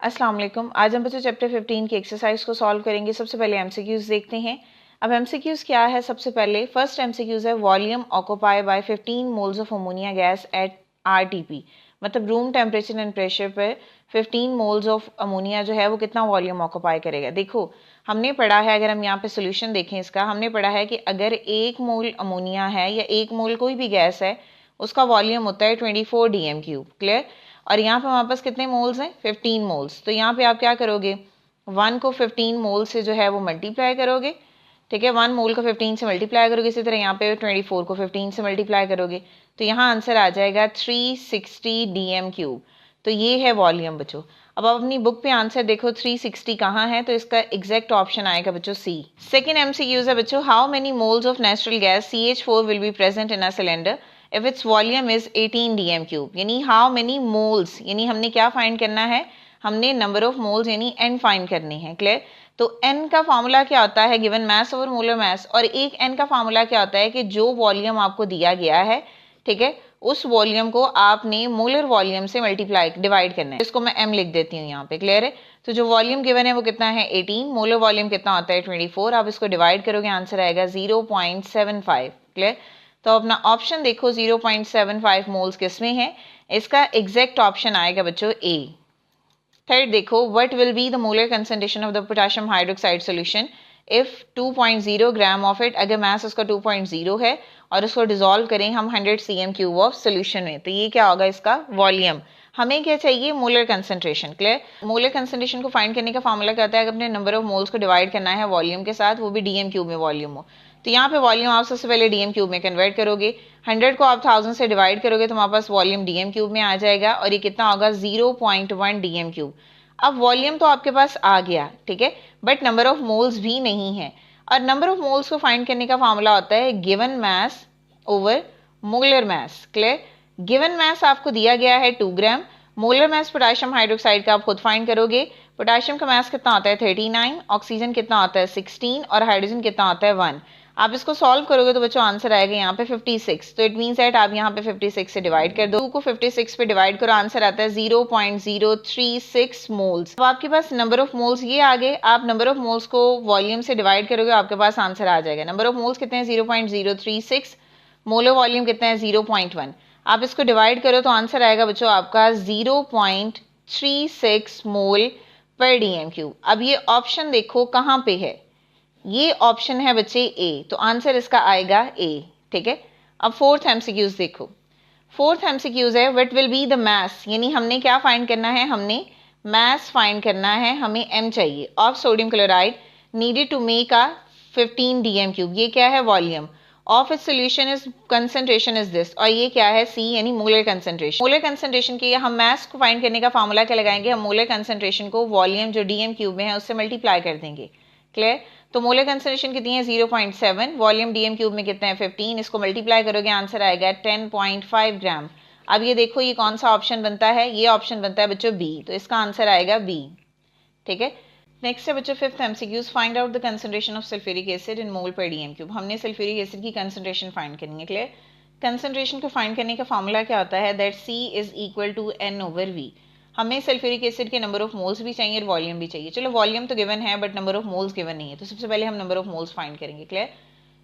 अस्सलाम वालेकुम। आज हम बच्चों चैप्टर 15 की एक्सरसाइज को सॉल्व करेंगे। सबसे पहले एमसीक्यूज देखते हैं। अब एमसीक्यूज क्या है, सबसे पहले फर्स्ट एमसीक्यूज है volume occupy by 15 moles of ammonia gas at RTP, मतलब रूम टेम्परेचर एंड प्रेशर पर 15 मोल्स ऑफ अमोनिया जो है वो कितना वॉल्यूम ऑक्यूपाई करेगा। देखो हमने पढ़ा है, अगर हम यहाँ पे सोल्यूशन देखें इसका, हमने पढ़ा है कि अगर 1 मोल अमोनिया है या 1 मोल कोई भी गैस है उसका वॉल्यूम होता है 24 डीएम क्यूब। क्लियर। और यहाँ पे हमारे पास कितने मोल्स हैं, 15 मोल्स। तो यहाँ पे आप क्या करोगे, 1 को 15 मोल से जो है वो मल्टीप्लाई करोगे। ठीक है, 1 मोल को 15 से मल्टीप्लाई करोगे। इसी तरह यहाँ पे 24 को 15 से मल्टीप्लाई करोगे तो यहाँ आंसर आ जाएगा 360 डीएम क्यूब। तो ये है वॉल्यूम बच्चों। अब आप अपनी बुक पे आंसर देखो 360 कहाँ है, तो इसका एग्जैक्ट ऑप्शन आएगा बच्चों सी। सेकेंड एमसीक्यूज है बच्चों, how many moles of natural gas CH4 will be present in a cylinder if its volume is 18 dm cube, यानी how many moles, यानी हमने क्या फाइंड करना है, हमने नंबर ऑफ मोल्स यानी n फाइंड करनी है। क्लियर। तो n का फार्मूला क्या होता है, गिवन मास ओवर मोलर मास, और एक n का फार्मूला क्या होता है कि जो वॉल्यूम आपको दिया गया है, ठीक है, उस वॉल्यूम को आपने मोलर वॉल्यूम से मल्टीप्लाई डिवाइड करना है। इसको मैं m लिख देती हूँ यहाँ पे। क्लियर है। तो जो वॉल्यूम गिवन है वो कितना है 18, मोलर वॉल्यूम कितना होता है 24। आप इसको डिवाइड करोगे आंसर आएगा 0.75। क्लियर। तो अपना ऑप्शन देखो 0.75 मोल्स किस में है, इसका एग्जैक्ट ऑप्शन आएगा बच्चों ए। थर्ड देखो, what will be the molar concentration of the potassium hydroxide solution if 2.0 gram of it, अगर मास उसका 2.0 है और उसको डिसॉल्व करें हम 100 cm क्यूब ऑफ सोल्यूशन में, तो ये क्या होगा इसका वॉल्यूम। हमें क्या चाहिए, molar concentration. Clear. Molar concentration को फाइंड करने का फार्मूला क्या होता है, अगर अपने नंबर ऑफ मोल्स को डिवाइड करना है वॉल्यूम के साथ, वो भी डीएम क्यूब में वॉल्यूम हो, तो यहाँ पे वॉल्यूम आप सबसे पहले डीएम क्यूब में कन्वर्ट करोगे। 100 को आप 1000 से डिवाइड करोगे तो हमारे पास वॉल्यूम डीएम क्यूब में आ जाएगा, और ये कितना होगा 0.1 डीएम क्यूब। अब वॉल्यूम तो आपके पास आ गया, ठीक है, बट नंबर ऑफ मोल्स भी नहीं है। और नंबर ऑफ मोल्स को फाइंड करने का फार्मूला होता है गिवन मास ओवर मोलर मास। क्लियर। गिवन मास आपको दिया गया है 2 ग्राम, मोलर मास पोटेशियम हाइड्रोक्साइड का आप खुद फाइंड करोगे। पोटेशियम का मास कितना होता है 39, ऑक्सीजन कितना होता है 16, और हाइड्रोजन कितना होता है 1। आप इसको सॉल्व करोगे तो बच्चों आंसर आएगा यहाँ पे 56। तो इट मीन्स दैट आप यहाँ पे 56 से डिवाइड कर दो, 2 को 56 पे डिवाइड करो, आंसर आता है 0.036 मोल्स। अब आपके पास नंबर ऑफ मोल्स ये आ गए, आप नंबर ऑफ मोल्स को वॉल्यूम से डिवाइड करोगे आपके पास आंसर आ जाएगा। नंबर ऑफ मोल्स कितने हैं 0.036, मोलर वॉल्यूम कितना है 0.1। आप इसको डिवाइड करो तो आंसर आएगा बच्चों आपका 0.36 मोल पर डीएम क्यूब। अब ये ऑप्शन देखो कहाँ पे है, ये ऑप्शन है बच्चे ए, तो आंसर इसका आएगा ए। ठीक है। अब फोर्थ एमसीक्यूज देखो। फोर्थ एमसीक्यूज है what will be the mass, यानी हमने क्या फाइंड करना है, हमने मास फाइंड करना है, हमें एम चाहिए, of sodium chloride needed to make a 15 DM cube. ये क्या है volume of its solution is concentration is this, और ये क्या है सी, यानी मोलर कंसंट्रेशन। मोलर कंसंट्रेशन की हम मास को फाइंड करने का फार्मूला क्या लगाएंगे, हम मोलर कंसंट्रेशन को वॉल्यूम जो डीएम क्यूब में है उससे मल्टीप्लाई कर देंगे। क्लियर। तो मोलर कंसंट्रेशन कितनी है 0.7, वॉल्यूम डीएम क्यूब में कितना है 15, इसको मल्टीप्लाई करोगे आंसर आएगा 10.5 ग्राम। अब ये देखो ये कौन सा ऑप्शन बनता है, ये ऑप्शन बनता है बच्चों बी, तो इसका आंसर आएगा बी। ठीक है। नेक्स्ट है बच्चों fifth MCQs, find out the concentration of sulphuric acid in mole per dm cube. हमने सल्फ्यूरिक एसिड की कंसंट्रेशन फाइंड करनी है। क्लियर। कंसंट्रेशन को फाइंड करने का फार्मूला क्या होता है, that C is equal to N over V. हमें सल्फ्यूरिक एसिड के नंबर ऑफ मोल्स भी चाहिए और वॉल्यूम भी चाहिए। चलो वॉल्यूम तो गिवन है but number of moles given नहीं है, तो सबसे पहले हम नंबर ऑफ मोल्स फाइंड करेंगे। क्लियर।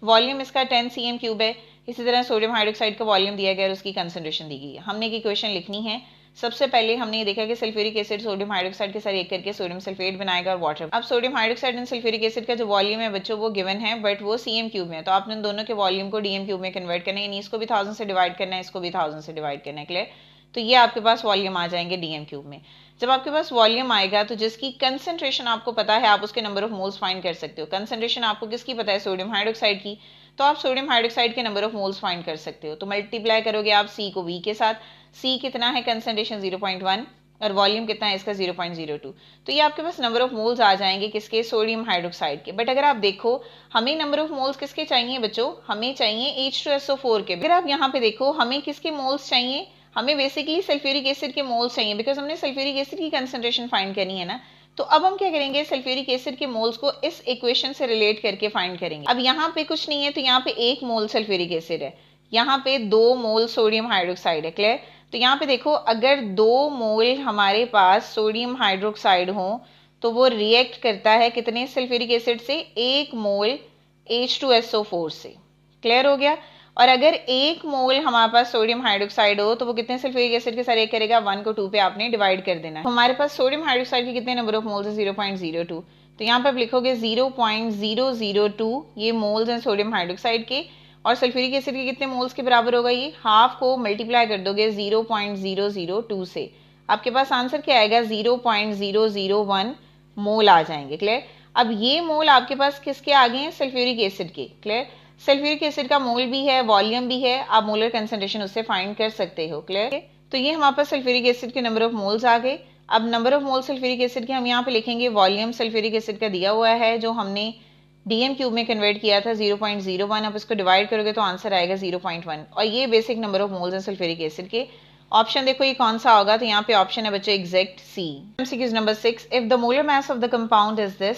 वॉल्यूम इसका 10 cm क्यूब है, इसी तरह सोडियम हाइड्रोक्साइड का वॉल्यूम दिया गया है और उसकी कंसंट्रेशन दी गई है। हमने एक इक्वेशन लिखनी है। सबसे पहले हमने ये देखा कि सल्फ्यूरिक एसिड सोडियम हाइड्रोक्साइड के साथ एक करके सोडियम सल्फेट बनाएगा और वाटर। अब sodium hydroxide and sulphuric acid का जो वॉल्यूम है बच्चों वो गिवन है बट वो cm क्यूब में है, तो आपने दोनों के वॉल्यूम को डीएम क्यूब में कन्वर्ट करना है, इसको भी 1000 से डिवाइड करना है, इसको भी 1000 से डिवाइड करना है। क्लियर। तो ये आपके पास वॉल्यूम आ जाएंगे डीएम क्यूब में। जब आपके पास वॉल्यूम आएगा तो जिसकी कंसंट्रेशन आपको पता है आप उसके नंबर ऑफ मोल्स फाइंड कर सकते हो। कंसंट्रेशन आपको किसकी पता है, सोडियम हाइड्रोक्साइड की, तो आप सोडियम हाइड्रोक्साइड के नंबर ऑफ मोल्स फाइंड कर सकते हो। तो मल्टीप्लाई करोगे आप सी को वी के साथ, सी कितना है कंसंट्रेशन 0.1 और वॉल्यूम कितना है इसका 0.02, तो ये आपके पास नंबर ऑफ मोल्स आ जाएंगे किसके, सोडियम हाइड्रोक्साइड के। बट अगर आप देखो हमें नंबर ऑफ मोल्स किसके चाहिए बच्चों, हमें चाहिए H2SO4 के। अगर आप यहाँ पे देखो हमें किसके मोल्स चाहिए, हमें बेसिकली सल्फ्यूरिक एसिड के मोल्स चाहिए, बिकॉज हमने सल्फ्यूरिक एसिड की कंसंट्रेशन फाइंड करनी है ना। तो अब हम क्या करेंगे, सल्फ्यूरिक एसिड के मोल्स को इस इक्वेशन से रिलेट करके फाइंड करेंगे। अब यहाँ पे कुछ नहीं है, तो यहाँ पे 1 मोल सल्फ्यूरिक एसिड है, यहाँ पे 2 मोल सोडियम हाइड्रोक्साइड है। क्लियर। तो यहाँ पे देखो, अगर 2 मोल हमारे पास सोडियम हाइड्रोक्साइड हो तो वो रिएक्ट करता है कितने सल्फ्यूरिक एसिड से? 1 मोल H2SO4 से। क्लियर हो गया? और अगर 1 मोल हमारे पास सोडियम हाइड्रोक्साइड हो तो वो कितने सल्फ्यूरिक एसिड के साथ रिएक्ट करेगा? 1 को 2 पे आपने डिवाइड कर देना है। हमारे पास सोडियम हाइड्रोक्साइड के कितने नंबर ऑफ मोल्स है? 0.02। तो यहाँ पर आप लिखोगे 0.002 ये मोल्स हैं सोडियम हाइड्रोक्साइड के, और सल्फ्यूरिक एसिड के कितने मोल्स के बराबर होगा? ये हाफ को मल्टीप्लाई कर दोगे 0.002 से, आपके पास आंसर क्या आएगा? 0.001 मोल आ जाएंगे। क्लियर? अब ये मोल आपके पास किसके आ गए हैं? सल्फ्यूरिक एसिड के। क्लियर? सल्फ्यूरिक एसिड का मोल भी है, वॉल्यूम भी है, आप मोलर कंसंट्रेशन उससे फाइंड कर सकते हो। क्लियर? तो ये हमारे पास सल्फ्यूरिक एसिड के नंबर ऑफ मोल्स आ गए। अब number of mole sulphuric acid के हम यहाँ पे लिखेंगे, वॉल्यूम सल्फ्यूरिक एसिड का दिया हुआ है जो हमने डीएम क्यूब में कन्वर्ट किया था 0.01, आप इसको डिवाइड करोगे तो आंसर आएगा 0.1, और ये बेसिक नंबर ऑफ मोल्स हैं सल्फ्यूरिक एसिड के। ऑप्शन देखो ये कौन सा होगा? तो यहाँ पे ऑप्शन है बच्चों exact C. MCQ number 6, if the molar mass of the compound is this,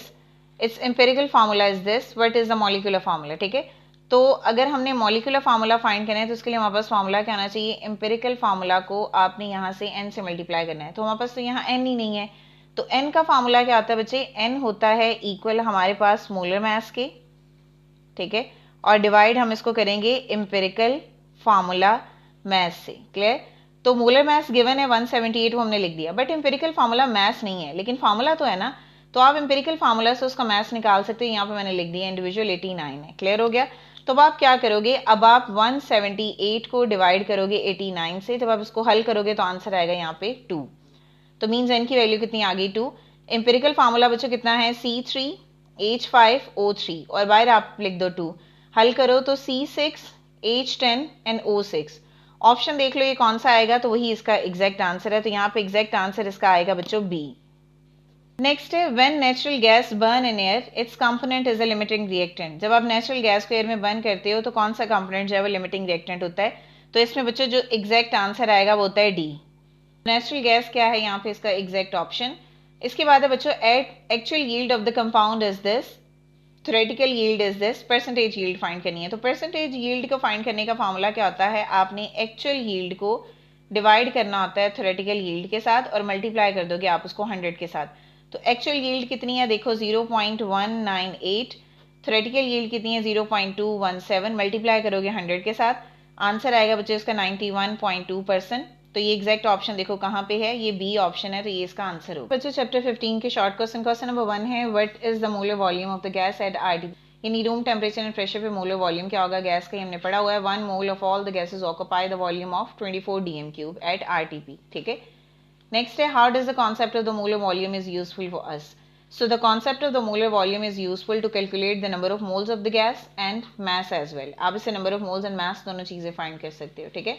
its empirical formula is this, what is the molecular formula? ठीक है, तो अगर हमने मॉलिक्यूलर फार्मूला फाइंड करना है तो उसके लिए हमारे पास फार्मूला क्या आना चाहिए? एम्पिरिकल फार्मूला को आपने यहाँ से n से मल्टीप्लाई करना है, तो हमारे पास तो यहाँ n ही नहीं है, तो n का फार्मूला क्या आता है बच्चे? n होता है इक्वल हमारे पास मोलर मास के, ठीक है, और डिवाइड हम इसको करेंगे एम्पिरिकल फार्मूला मास से। क्लियर? तो मोलर मास गिवन है 178, वो हमने लिख दिया, बट एम्पिरिकल फार्मूला मास नहीं है, लेकिन फार्मूला तो है ना, तो आप एम्पिरिकल फार्मूला से उसका मास निकाल सकते हो। यहाँ पे मैंने लिख दिया इंडिविजुअल 89 है। क्लियर हो गया? तो अब आप क्या करोगे? अब आप 178 को डिवाइड करोगे 89 से, जब आप इसको हल करोगे तो आंसर आएगा यहाँ पे 2, तो मीन्स n की वैल्यू कितनी आ गई? 2। एम्पिरिकल फार्मूला बच्चों कितना है? C3H5O3, और बाहर आप लिख दो 2, हल करो तो C6H10 एंड O6। ऑप्शन देख लो ये कौन सा आएगा, तो वही इसका एग्जैक्ट आंसर है, तो यहाँ पे एग्जैक्ट आंसर इसका आएगा बच्चों बी। नेक्स्ट है, when natural gas burn in air it's component is a limiting reactant. जब आप नेचुरल गैस को एयर में बर्न करते हो तो कौन सा कंपोनेंट जो है वो लिमिटिंग रिएक्टेंट होता है? तो इसमें बच्चों जो एग्जैक्ट आंसर आएगा वो होता है डी। नेचुरल गैस क्या है यहाँ पे इसका एग्जैक्ट ऑप्शन। इसके बाद है बच्चों, at actual yield of the compound is this, theoretical yield is this, percentage yield find करनी है। तो परसेंटेज यील्ड को फाइंड करने का फार्मूला क्या होता है? आपने एक्चुअल यील्ड को डिवाइड करना होता है थ्योरेटिकल यील्ड के साथ, और मल्टीप्लाई कर दोगे आप उसको 100 के साथ। तो एक्चुअल यील्ड कितनी है? देखो 0.198, थ्योरेटिकल यील्ड कितनी है? 0.217, मल्टीप्लाई करोगे 100 के साथ, आंसर आएगा बच्चों इसका 91.2%। तो ये एग्जैक्ट ऑप्शन देखो कहाँ पे है, ये बी ऑप्शन है, तो ये इसका आंसर होगा। बच्चों चैप्टर 15 के शॉर्ट क्वेश्चन, क्वेश्चन नंबर 1 है, what is the molar volume of the gas at RT। यानी रूम टेम्परेचर एंड प्रेशर पे मोलर वॉल्यूम क्या होगा गैस का, हमने पढ़ा हुआ है। 1 mole of all the gases occupy the volume of 24 dm³ at RTP। ठीक है, नेक्स्ट है, how does the concept of the molar volume is useful for us. So the concept of the molar volume is useful to calculate the number of moles of the gas and mass as well। आप इससे number of moles and mass दोनों चीजें find कर सकते हो। ठीक है,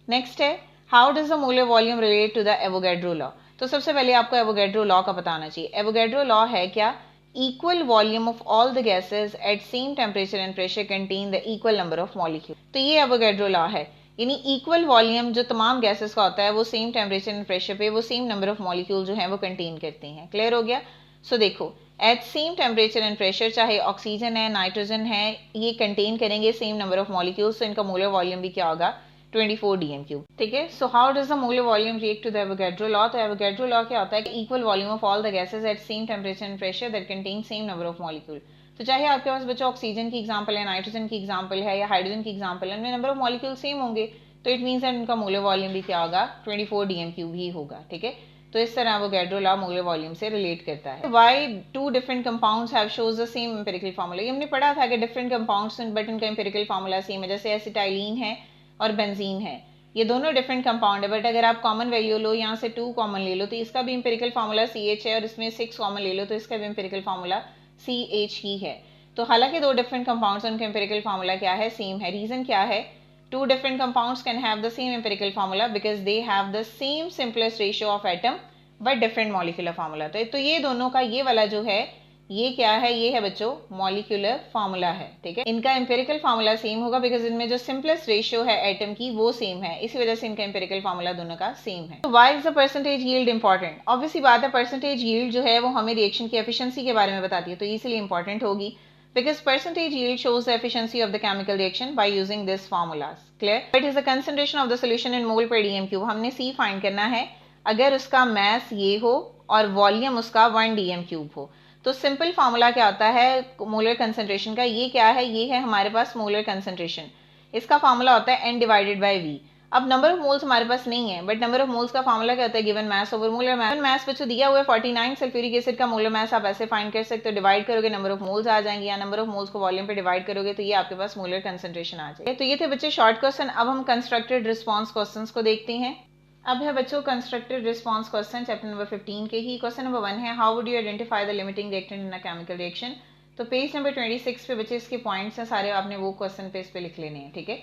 next है, how does the molar volume relate to the Avogadro law। तो सबसे पहले आपको Avogadro law का पता होना चाहिए। Avogadro law है क्या? Equal volume of all the gases at same temperature and pressure contain the equal number of molecules। तो ये Avogadro law है, यानी इक्वल वॉल्यूम जो तमाम गैसेस का होता है वो सेम टेम्परेचर एंड प्रेशर पे वो सेम नंबर ऑफ मॉलिक्यूल जो है वो कंटेन करते हैं। क्लियर हो गया? सो देखो, at same temperature and pressure, चाहे ऑक्सीजन है, नाइट्रोजन है, ये कंटेन करेंगे सेम नंबर ऑफ मॉलिक्यूल्स, तो इनका मोलर वॉल्यूम भी क्या होगा? 24 dm³। ठीक है, so how does the molar volume react to the Avogadro law. तो एवोगैड्रो लॉ क्या होता है कि equal volume of all the gases at same temperature and pressure that contain same number of molecule. तो चाहे आपके पास बच्चों ऑक्सीजन की एग्जांपल है, नाइट्रोजन की एग्जांपल है, या हाइड्रोजन की एग्जांपल है, इनमें नंबर ऑफ मॉलिक्यूल सेम होंगे, तो इट मीन्स दैट उनका मोलर वॉल्यूम भी क्या होगा? 24 dm³ ही होगा। ठीक है, तो इस तरह एवोगैड्रो लॉ मोलर वॉल्यूम से रिलेट करता है। Why two different compounds have shows the same empirical formula. ये हमने पढ़ा था कि डिफरेंट कंपाउंड्स बट इनका एम्पिरिकल फार्मूला सेम है। जैसे एसिटाइलिन है और बेंजीन है, ये दोनों डिफरेंट कंपाउंड है, बट अगर आप कॉमन वैल्यू लो, यहाँ से 2 कॉमन ले लो, तो इसका भी एम्पिरिकल फार्मूला CH है, और इसमें 6 कॉमन ले लो तो इसका भी एम्पिरिकल फार्मूला CH ही है। तो हालांकि दो डिफरेंट कंपाउंड्स, उनका एम्पिरिकल फार्मूला क्या है? सेम है। रीजन क्या है? Two different compounds can have the same empirical formula because they have the same simplest ratio of atom but different molecular formula। तो ये दोनों का ये वाला जो है ये क्या है? ये है बच्चों मॉलिक्यूलर फार्मूला है। ठीक है, इनका एम्पिरिकल फार्मूला सेम होगा बिकॉज इनमें जो सिंपलेस्ट रेशियो है एटम की वो सेम है, इसी वजह से इनका एम्पिरिकल फार्मूला दोनों का सेम है। तो why is the percentage yield important? Obviously बात है, परसेंटेज यील्ड जो है वो हमें रिएक्शन की एफिशिएंसी के बारे में बताती है, तो इसलिए इंपॉर्टेंट होगी। because percentage yield shows the efficiency of the chemical reaction by using this formulas. Clear? It is the concentration of the solution in mole per dm cube. हमने C फाइंड करना है अगर उसका mass ये हो और volume उसका 1 dm cube हो। तो सिंपल फार्मूला क्या होता है मोलर कंसंट्रेशन का, ये क्या है, ये है हमारे पास मोलर कंसंट्रेशन। इसका फार्मूला होता है n डिवाइडेड बाय v। अब नंबर ऑफ मोल्स हमारे पास नहीं है, बट नंबर ऑफ मोल्स का फार्मूला क्या होता है, given mass over molar mass. Mass बच्चों दिया हुआ है 49, सल्फ्यूरिक एसिड का मोलर मास आप ऐसे फाइंड कर सकते हो, डिवाइड करोगे नंबर ऑफ मोल्स आ जाएंगे, या नंबर ऑफ मोल्स को वॉल्यूम पे डिवाइड करोगे तो ये आपके पास मोलर कंसंट्रेशन आ जाएगा। तो ये थे बच्चे शॉर्ट क्वेश्चन। अब हम कंस्ट्रक्टेड रिस्पॉन्स क्वेश्चन को देखते हैं। अब है बच्चों constructed response question chapter number 15 के ही। क्वेश्चन नंबर 1 है, how would you identify the limiting reactant in a chemical reaction. तो पेज नंबर 26 पे बच्चे इसके पॉइंट्स हैं सारे, आपने वो क्वेश्चन पे इस पे लिख लेने हैं, ठीक है।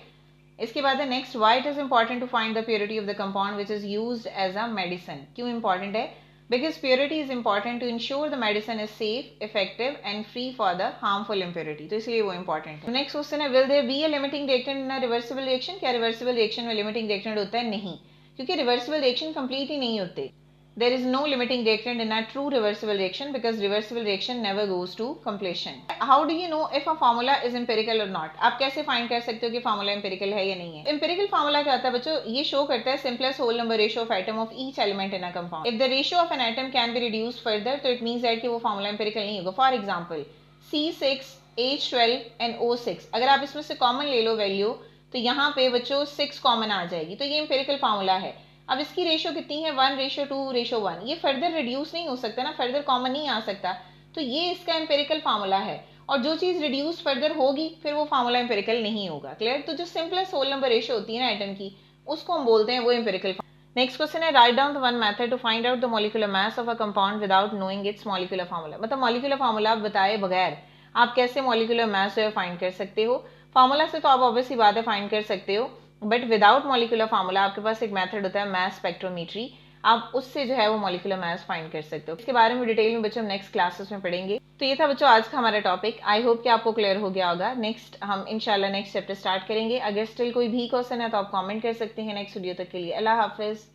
इसके बाद है next, why it is important to find the purity of the compound which is used as a medicine. क्यों इंपॉर्टेंट है, because purity is important to ensure the medicine is safe, effective and free for the harmful impurity, तो इसलिए वो important है। Next question है, will there be a limiting reactant in a reversible reaction. क्या reversible reaction में limiting reactant होता है? नहीं, क्योंकि रिवर्सिबल रिएक्शन कंप्लीट ही नहीं होते। There is no limiting reactant in a true reversible reaction because reversible reaction never goes to completion. How do you know if a formula is empirical or not? आप कैसे find कर सकते हो कि formula empirical है या नहीं है? Empirical फार्मूला क्या होता है बच्चों, ये शो करता है simplest whole number ratio of atom of each element in a compound. If the ratio of an atom can be reduced further, तो it means that कि वो फार्मूला empirical नहीं होगा। For example, C6, H12 and O6, अगर आप इसमें से common ले लो वैल्यू, तो यहाँ पे बच्चों 6 कॉमन आ जाएगी, तो ये empirical फार्मूला है। अब इसकी रेशो कितनी है, 1:2:1। ये फर्दर रिड्यूस नहीं हो सकता ना, फर्दर कॉमन नहीं आ सकता, तो ये इसका एम्पेरिकल फार्मूला है। और जो चीज रिड्यूस फर्दर होगी फिर वो फार्मूला एम्पेरिकल नहीं होगा। क्लियर? तो जो सिंपलेस्ट होल नंबर रेशो होती है ना एटम की, उसको हम बोलते हैं वो एम्पेरिकल। नेक्स्ट क्वेश्चन है, write down the one method to find out the molecular mass of a compound without knowing its molecular formula. मतलब मॉलिक्यूलर फार्मूला बताए बगैर आप कैसे मॉलिक्यूलर मास जो है फाइंड कर सकते हो। फार्मूला से तो आप ऑब्वियसली बात है फाइंड कर सकते हो, बट विदाउट मॉलिक्यूलर फार्मूला आपके पास एक मेथड होता है मास स्पेक्ट्रोमेट्री, आप उससे जो है वो मॉलिक्यूलर मास फाइंड कर सकते हो। इसके बारे में डिटेल में बच्चों हम नेक्स्ट क्लासेस में पढ़ेंगे। तो ये था बच्चों आज का हमारा टॉपिक, आई होप कि आपको क्लियर हो गया होगा। नेक्स्ट हम इंशाल्लाह नेक्स्ट चैप्टर स्टार्ट करेंगे। अगर स्टिल कोई भी क्वेश्चन है तो आप कमेंट कर सकते हैं नेक्स्ट वीडियो तक के लिए। अल्लाह हाफिज।